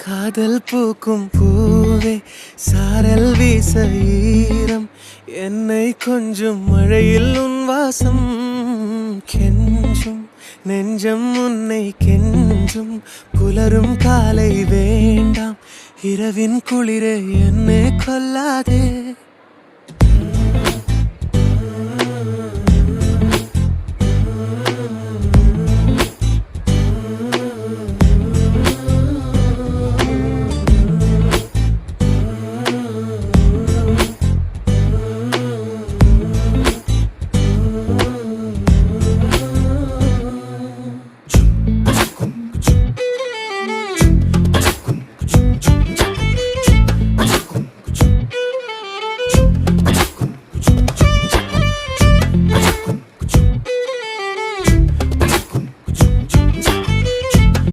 காதல் பூக்கும் பூவே சாரல் வீச ஈரம் என்னை கொஞ்சம் மழையில் உன் வாசம் கெஞ்சும் நெஞ்சம் உன்னை கெஞ்சும் புலரும் காலை வேண்டாம் இரவின் குளிரே என்னை கொல்லாதே